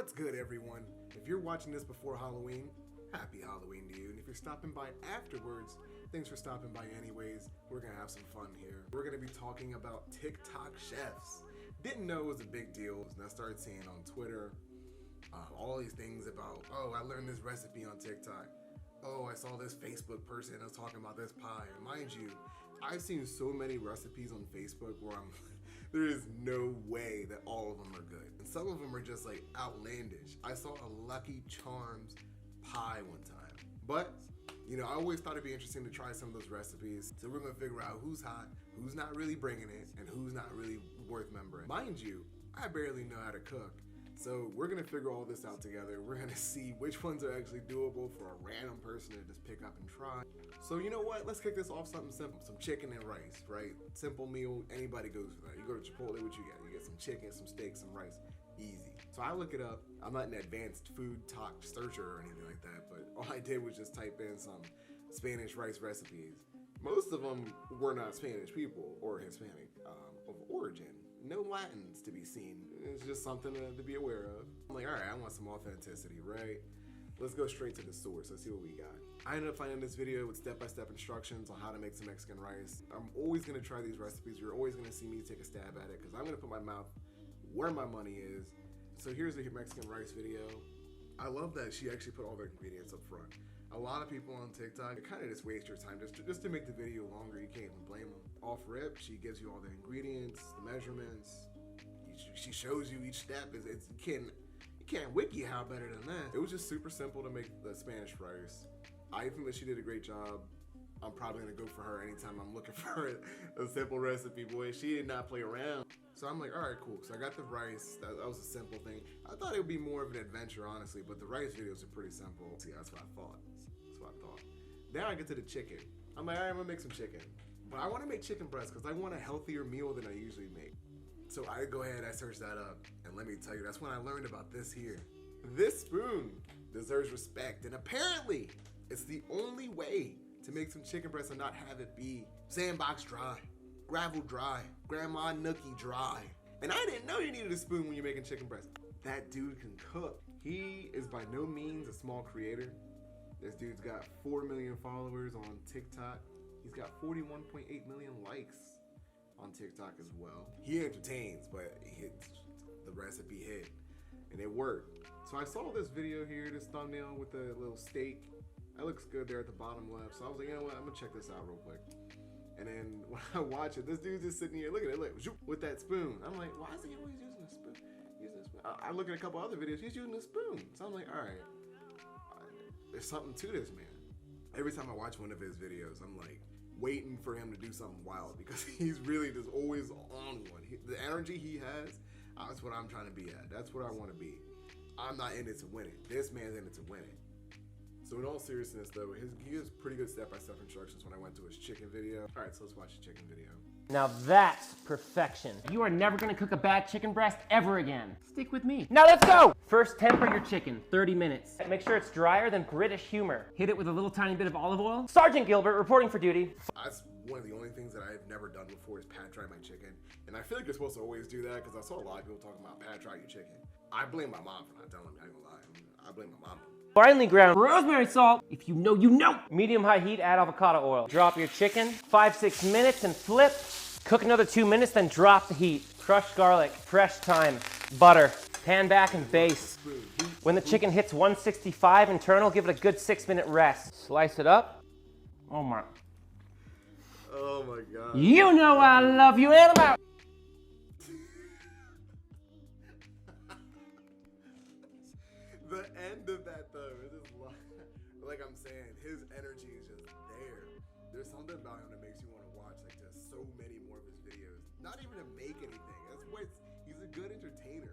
What's good, everyone? If you're watching this before Halloween, happy Halloween to you. And if you're stopping by afterwards, thanks for stopping by anyways. We're gonna have some fun here. We're gonna be talking about TikTok chefs. Didn't know it was a big deal, and I started seeing on Twitter all these things about, oh, I learned this recipe on TikTok. Oh, I saw this Facebook person that was talking about this pie. And mind you, I've seen so many recipes on Facebook where there is no way that all of them are good. And some of them are just like outlandish. I saw a Lucky Charms pie one time. But, you know, I always thought it'd be interesting to try some of those recipes. So we're gonna figure out who's hot, who's not really bringing it, and who's not really worth remembering. Mind you, I barely know how to cook. So we're gonna figure all this out together. We're gonna see which ones are actually doable for a random person to just pick up and try. So you know what? Let's kick this off something simple. Some chicken and rice, right? Simple meal, anybody goes for that. You go to Chipotle, what you get? You get some chicken, some steak, some rice. Easy. So I look it up. I'm not an advanced food talk searcher or anything like that, but all I did was just type in some Spanish rice recipes. Most of them were not Spanish people or Hispanic of origin. No Latins to be seen. It's just something to be aware of. I'm like, all right, I want some authenticity, right? Let's go straight to the source. Let's see what we got. I ended up finding this video with step-by-step instructions on how to make some Mexican rice. I'm always gonna try these recipes. You're always gonna see me take a stab at it because I'm gonna put my mouth where my money is. So here's the Mexican rice video. I love that she actually put all the ingredients up front. A lot of people on TikTok kind of just waste your time just to make the video longer. You can't even blame them. Off rip, she gives you all the ingredients, the measurements. She shows you each step. You can't wiki how better than that. It was just super simple to make the Spanish rice. I think that she did a great job. I'm probably gonna go for her anytime I'm looking for a simple recipe. Boy, she did not play around. So I'm like, all right, cool. So I got the rice. That was a simple thing. I thought it would be more of an adventure, honestly, but the rice videos are pretty simple. See, that's what I thought. Now I get to the chicken. I'm like, all right, I'm gonna make some chicken. But I wanna make chicken breast because I want a healthier meal than I usually make. So I go ahead, I search that up, and let me tell you, that's when I learned about this here. This spoon deserves respect, and apparently, it's the only way to make some chicken breast and not have it be sandbox dry, gravel dry, grandma nookie dry. And I didn't know you needed a spoon when you're making chicken breast. That dude can cook. He is by no means a small creator. This dude's got 4 million followers on TikTok. He's got 41.8 million likes on TikTok as well. He entertains, but the recipe hit, and it worked. So I saw this video here, this thumbnail with the little steak. That looks good there at the bottom left. So I was like, you know what, I'm gonna check this out real quick. And then when I watch it, this dude's just sitting here, look at it, look, with that spoon. I'm like, why is he always using a spoon? I look at a couple other videos, he's using a spoon. So I'm like, all right, there's something to this man. Every time I watch one of his videos, I'm like waiting for him to do something wild because he's really just always on one. The energy he has, that's what I'm trying to be at. That's what I want to be. I'm not in it to win it. This man's in it to win it. So in all seriousness though, he gives pretty good step-by-step instructions when I went to his chicken video. All right, so let's watch the chicken video. Now that's perfection. You are never gonna cook a bad chicken breast ever again. Stick with me. Now let's go! First, temper your chicken, 30 minutes. Make sure it's drier than British humor. Hit it with a little tiny bit of olive oil. Sergeant Gilbert reporting for duty. That's one of the only things that I've never done before is pat dry my chicken. And I feel like you're supposed to always do that because I saw a lot of people talking about pat dry your chicken. I blame my mom for not telling me, I ain't gonna lie. I blame my mom. Finely ground rosemary salt. If you know, you know. Medium-high heat, add avocado oil. Drop your chicken, 5-6 minutes and flip. Cook another 2 minutes, then drop the heat. Crushed garlic, fresh thyme, butter. Pan back and baste. When the chicken hits 165 internal, give it a good 6-minute rest. Slice it up. Oh my. Oh my God. You know I love you, and I'm out. The end of that though, is just like I'm saying, his energy is just there. There's something about him that makes you want to watch like just so many more of his videos. Not even to make anything. That's why he's a good entertainer.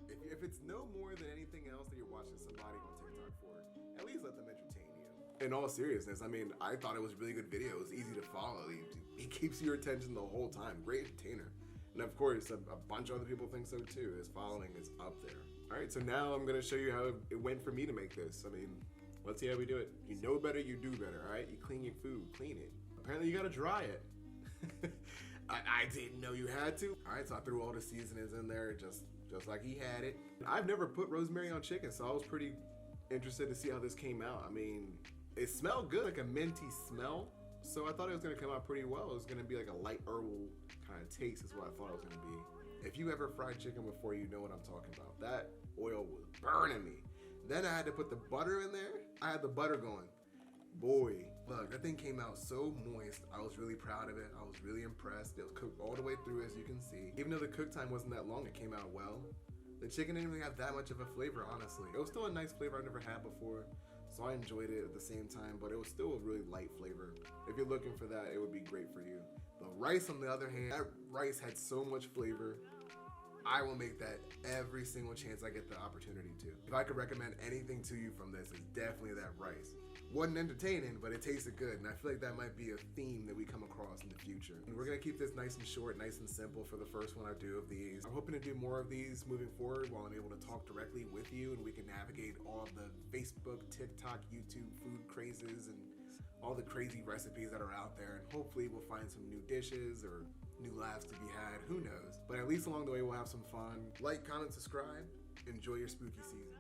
If it's no more than anything else that you're watching somebody on TikTok for, at least let them entertain you. In all seriousness, I mean, I thought it was a really good video. It was easy to follow. He keeps your attention the whole time. Great entertainer. And of course, a bunch of other people think so too. His following is up there. All right, so now I'm gonna show you how it went for me to make this. I mean, let's see how we do it. You know better, you do better, all right? You clean your food, clean it. Apparently you gotta dry it. I didn't know you had to. All right, so I threw all the seasonings in there, just just like he had it. I've never put rosemary on chicken, so I was pretty interested to see how this came out. I mean, it smelled good, like a minty smell. So I thought it was gonna come out pretty well. It was gonna be like a light herbal kind of taste is what I thought it was gonna be. If you ever fried chicken before, you know what I'm talking about. That oil was burning me. Then I had to put the butter in there. I had the butter going. Boy, look, that thing came out so moist. I was really proud of it. I was really impressed. It was cooked all the way through, as you can see. Even though the cook time wasn't that long, it came out well. The chicken didn't really have that much of a flavor, honestly. It was still a nice flavor I've never had before, so I enjoyed it at the same time, but it was still a really light flavor. If you're looking for that, it would be great for you. The rice, on the other hand, that rice had so much flavor. I will make that every single chance I get the opportunity to. If I could recommend anything to you from this, it's definitely that rice. Wasn't entertaining, but it tasted good, and I feel like that might be a theme that we come across in the future. And we're gonna keep this nice and short, nice and simple for the first one I do of these. I'm hoping to do more of these moving forward while I'm able to talk directly with you, and we can navigate all the Facebook, TikTok, YouTube food crazes, and all the crazy recipes that are out there, and hopefully we'll find some new dishes or new laughs to be had, who knows. But at least along the way we'll have some fun. Like, comment, subscribe. Enjoy your spooky season.